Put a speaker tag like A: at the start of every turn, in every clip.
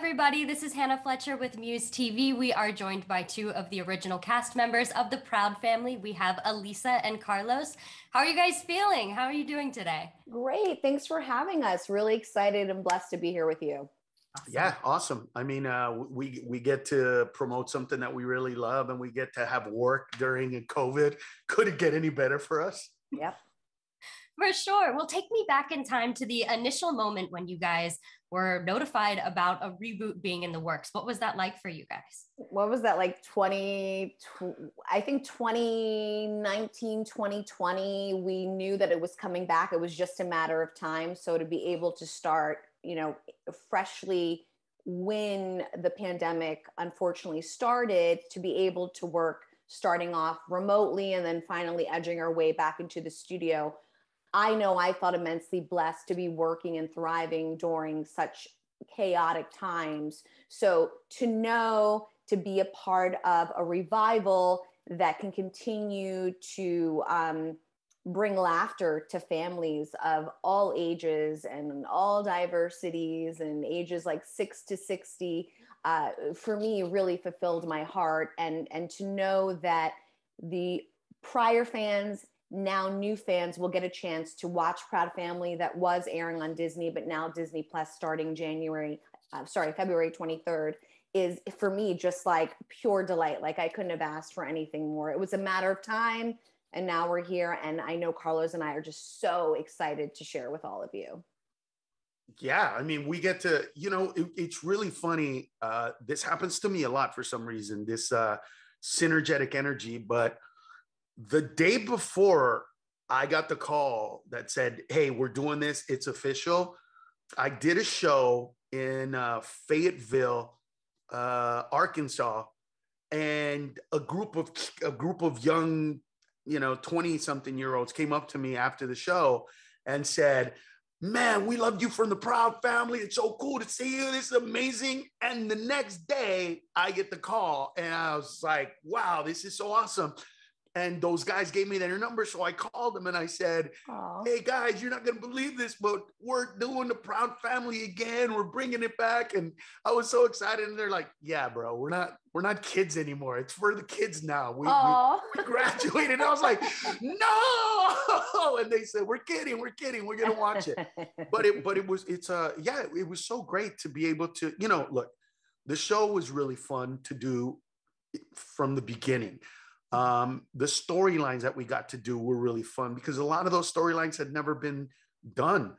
A: everybody. This is Hannah Fletcher with MUSE TV. We are joined by two of the original cast members of the Proud family. We have Alisa and Carlos. How are you guys feeling? How are you doing today?
B: Great. Thanks for having us. Really excited and blessed to be here with you.
C: Awesome. Yeah, awesome. I mean, we get to promote something that we really love, and we get to have work during COVID. Couldn't get any better for us.
B: Yep.
A: For sure. Well, take me back in time to the initial moment when you guys were notified about a reboot being in the works. What was that like for you guys?
B: What was that like 2019, 2020, we knew that it was coming back. It was just a matter of time. So to be able to start, freshly when the pandemic unfortunately started, to be able to work starting off remotely and then finally edging our way back into the studio. I know I felt immensely blessed to be working and thriving during such chaotic times. So to know, to be a part of a revival that can continue to bring laughter to families of all ages and all diversities and ages like 6 to 60, for me really fulfilled my heart. And to know that the prior fans, now new fans, will get a chance to watch Proud Family that was airing on Disney, but now Disney Plus starting February 23rd, is for me just like pure delight. Like I couldn't have asked for anything more. It was a matter of time, and now we're here. And I know Carlos and I are just so excited to share with all of you.
C: Yeah, I mean, we get to, it's really funny. This happens to me a lot for some reason, this synergetic energy, but the day before I got the call that said, hey, we're doing this, it's official, I did a show in Fayetteville, Arkansas, and a group of young, 20-something-year-olds came up to me after the show and said, man, we loved you from the Proud Family. It's so cool to see you. This is amazing. And the next day I get the call and I was like, wow, this is so awesome. And those guys gave me their number. So I called them and I said,
B: Aww.
C: Hey guys, you're not going to believe this, but we're doing the Proud Family again. We're bringing it back. And I was so excited. And they're like, yeah, bro, we're not kids anymore. It's for the kids now. We graduated. And I was like, no. And they said, we're kidding. We're going to watch it. But it was so great to be able to, look, the show was really fun to do from the beginning. The storylines that we got to do were really fun because a lot of those storylines had never been done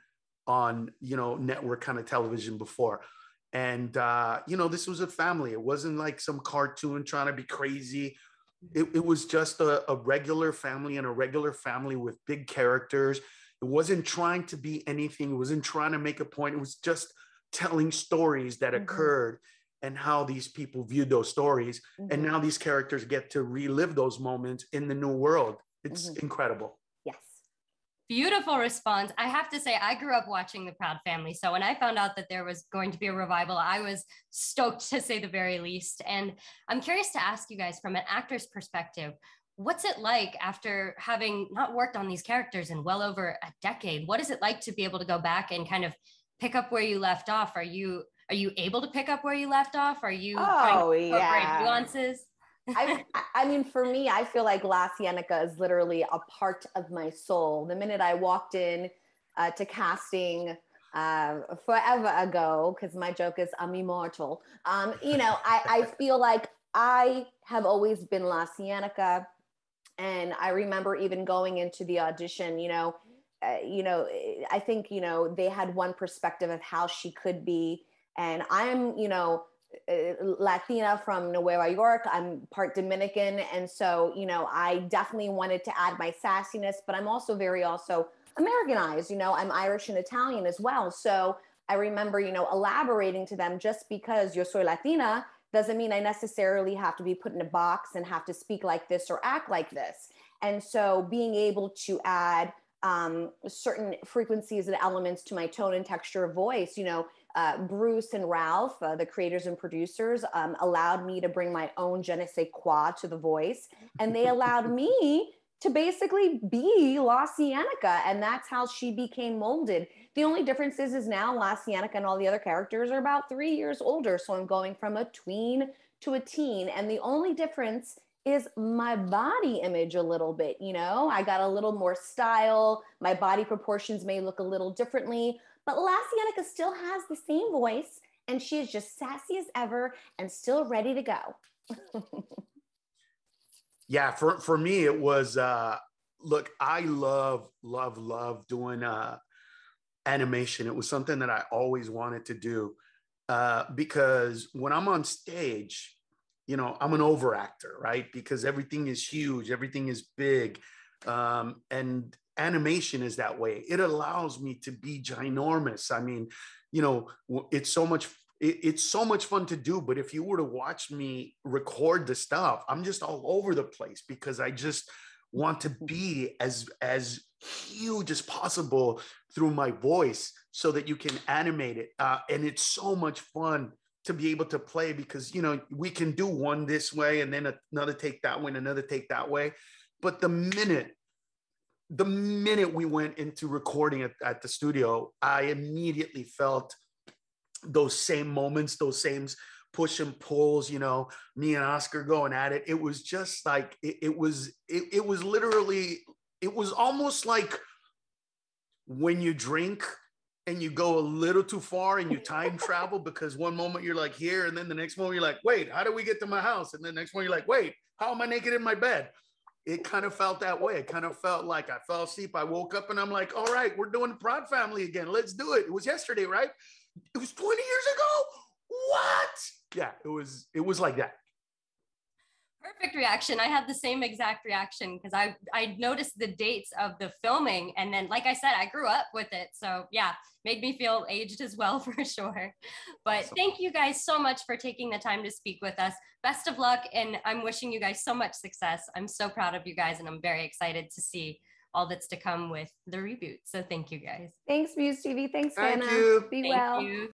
C: on, network kind of television before. And, this was a family. It wasn't like some cartoon trying to be crazy. It was just a regular family and a regular family with big characters. It wasn't trying to be anything. It wasn't trying to make a point. It was just telling stories that occurred and how these people viewed those stories. And now these characters get to relive those moments in the new world. It's incredible.
B: Yes.
A: Beautiful response. I have to say, I grew up watching the Proud Family. So when I found out that there was going to be a revival, I was stoked, to say the very least. And I'm curious to ask you guys, from an actor's perspective, what's it like after having not worked on these characters in well over a decade? What is it like to be able to go back and kind of pick up where you left off? Are you able to pick up where you left off? Are you trying to incorporate nuances?
B: I mean, for me, I feel like LaCienega is literally a part of my soul. The minute I walked in to casting forever ago, because my joke is I'm immortal, I feel like I have always been LaCienega. And I remember even going into the audition, I think, they had one perspective of how she could be. And I'm, Latina from Nueva York. I'm part Dominican. And so, I definitely wanted to add my sassiness, but I'm also very Americanized, I'm Irish and Italian as well. So I remember, elaborating to them, just because yo soy Latina doesn't mean I necessarily have to be put in a box and have to speak like this or act like this. And so being able to add certain frequencies and elements to my tone and texture of voice, Bruce and Ralph, the creators and producers, allowed me to bring my own je ne sais quoi to the voice. And they allowed me to basically be LaCienega, and that's how she became molded. The only difference is now LaCienega and all the other characters are about 3 years older, so I'm going from a tween to a teen, and the only difference is my body image a little bit. You know, I got a little more style, my body proportions may look a little differently, but LaCienega still has the same voice, and she is just sassy as ever and still ready to go.
C: Yeah, for me, it was, look, I love doing animation. It was something that I always wanted to do because when I'm on stage, you know, I'm an overactor, right? Because everything is huge, everything is big. And animation is that way. It allows me to be ginormous. I mean, you know, it's so much fun to do, but if you were to watch me record the stuff, I'm just all over the place because I just want to be as huge as possible through my voice so that you can animate it. And it's so much fun to be able to play because, you know, we can do one this way and then another take that way and another take that way. But the minute we went into recording at the studio, I immediately felt those same moments, those same push and pulls, you know, me and Oscar going at it. It was just like, it was literally, it was almost like when you drink and you go a little too far and you time travel because one moment you're like here and then the next moment you're like, wait, how do we get to my house? And then the next one you're like, wait, how am I naked in my bed? It kind of felt that way. It kind of felt like I fell asleep. I woke up and I'm like, all right, we're doing the Proud Family again. Let's do it. It was yesterday, right? It was 20 years ago. What? Yeah, it was like that.
A: Perfect reaction. I had the same exact reaction because I noticed the dates of the filming. And then, like I said, I grew up with it. So yeah, made me feel aged as well for sure. But awesome. Thank you guys so much for taking the time to speak with us. Best of luck. And I'm wishing you guys so much success. I'm so proud of you guys and I'm very excited to see all that's to come with the reboot. So thank you guys.
B: Thanks, MUSE TV. Thanks,
C: Thank
B: Hannah.
C: you.
B: Be
A: Thank
B: well.
A: You.